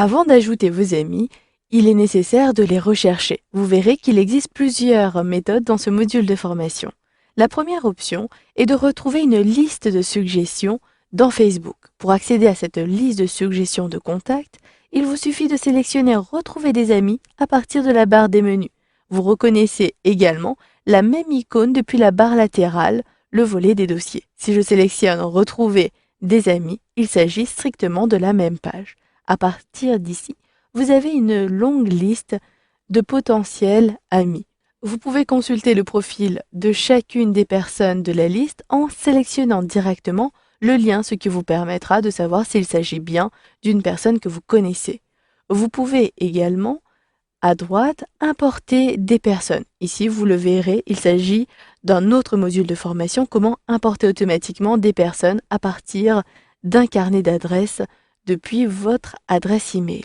Avant d'ajouter vos amis, il est nécessaire de les rechercher. Vous verrez qu'il existe plusieurs méthodes dans ce module de formation. La première option est de retrouver une liste de suggestions dans Facebook. Pour accéder à cette liste de suggestions de contacts, il vous suffit de sélectionner Retrouver des amis à partir de la barre des menus. Vous reconnaissez également la même icône depuis la barre latérale, le volet des dossiers. Si je sélectionne Retrouver des amis, il s'agit strictement de la même page. À partir d'ici, vous avez une longue liste de potentiels amis. Vous pouvez consulter le profil de chacune des personnes de la liste en sélectionnant directement le lien, ce qui vous permettra de savoir s'il s'agit bien d'une personne que vous connaissez. Vous pouvez également, à droite, importer des personnes. Ici, vous le verrez, il s'agit d'un autre module de formation, comment importer automatiquement des personnes à partir d'un carnet d'adresses depuis votre adresse email.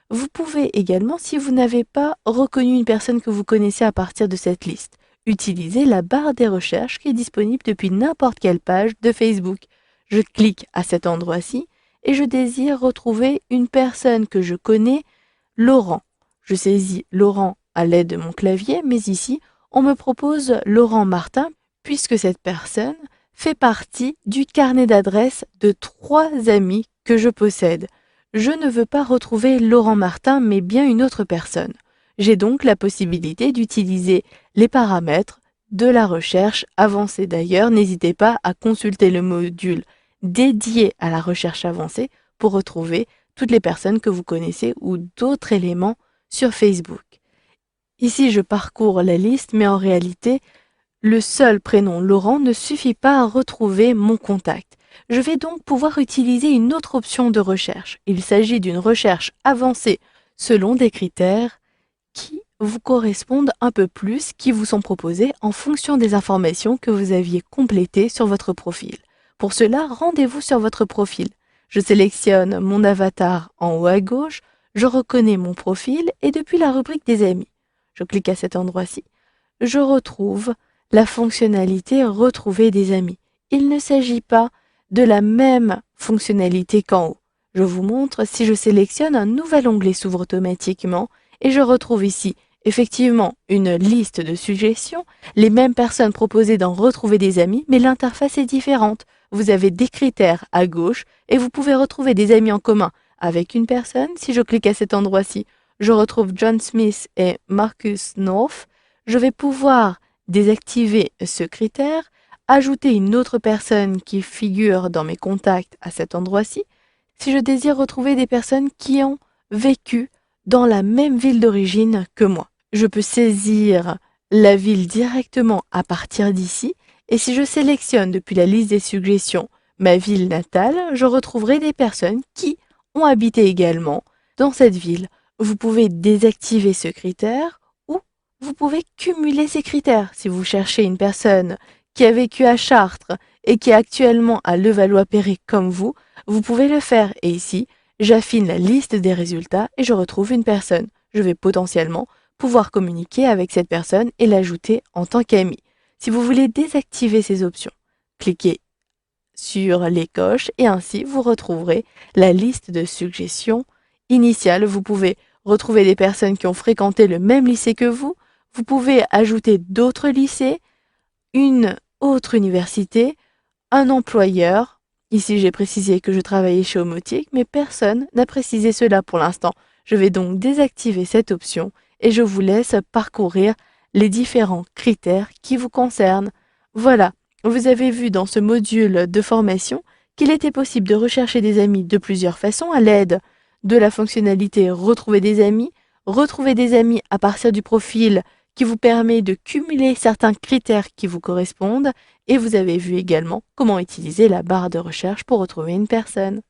Vous pouvez également, si vous n'avez pas reconnu une personne que vous connaissez à partir de cette liste, utiliser la barre des recherches qui est disponible depuis n'importe quelle page de Facebook. Je clique à cet endroit-ci et je désire retrouver une personne que je connais, Laurent. Je saisis Laurent à l'aide de mon clavier, mais ici, on me propose Laurent Martin, puisque cette personne fait partie du carnet d'adresses de 3 amis que je possède. Je ne veux pas retrouver Laurent Martin, mais bien une autre personne. J'ai donc la possibilité d'utiliser les paramètres de la recherche avancée. D'ailleurs, n'hésitez pas à consulter le module dédié à la recherche avancée pour retrouver toutes les personnes que vous connaissez ou d'autres éléments sur Facebook. Ici, je parcours la liste, mais en réalité, le seul prénom Laurent ne suffit pas à retrouver mon contact. Je vais donc pouvoir utiliser une autre option de recherche. Il s'agit d'une recherche avancée selon des critères qui vous correspondent un peu plus, qui vous sont proposés en fonction des informations que vous aviez complétées sur votre profil. Pour cela, rendez-vous sur votre profil. Je sélectionne mon avatar en haut à gauche, je reconnais mon profil et depuis la rubrique des amis, je clique à cet endroit-ci, je retrouve la fonctionnalité Retrouver des amis. Il ne s'agit pas de la même fonctionnalité qu'en haut. Je vous montre, si je sélectionne, un nouvel onglet s'ouvre automatiquement et je retrouve ici effectivement une liste de suggestions, les mêmes personnes proposées dans Retrouver des amis, mais l'interface est différente. Vous avez des critères à gauche et vous pouvez retrouver des amis en commun avec une personne. Si je clique à cet endroit-ci, je retrouve John Smith et Marcus North. Je vais pouvoir désactiver ce critère, ajouter une autre personne qui figure dans mes contacts à cet endroit-ci, si je désire retrouver des personnes qui ont vécu dans la même ville d'origine que moi. Je peux saisir la ville directement à partir d'ici, et si je sélectionne depuis la liste des suggestions ma ville natale, je retrouverai des personnes qui ont habité également dans cette ville. Vous pouvez désactiver ce critère ou vous pouvez cumuler ces critères. Si vous cherchez une personne qui a vécu à Chartres et qui est actuellement à Levallois-Perret comme vous pouvez le faire. Et ici, j'affine la liste des résultats et je retrouve une personne. Je vais potentiellement pouvoir communiquer avec cette personne et l'ajouter en tant qu'ami. Si vous voulez désactiver ces options, cliquez sur les coches et ainsi vous retrouverez la liste de suggestions initiales. Vous pouvez retrouver des personnes qui ont fréquenté le même lycée que vous. Vous pouvez ajouter d'autres lycées, une autre université, un employeur. Ici, j'ai précisé que je travaillais chez Homotique, mais personne n'a précisé cela pour l'instant. Je vais donc désactiver cette option et je vous laisse parcourir les différents critères qui vous concernent. Voilà, vous avez vu dans ce module de formation qu'il était possible de rechercher des amis de plusieurs façons à l'aide de la fonctionnalité Retrouver des amis à partir du profil qui vous permet de cumuler certains critères qui vous correspondent et vous avez vu également comment utiliser la barre de recherche pour retrouver une personne.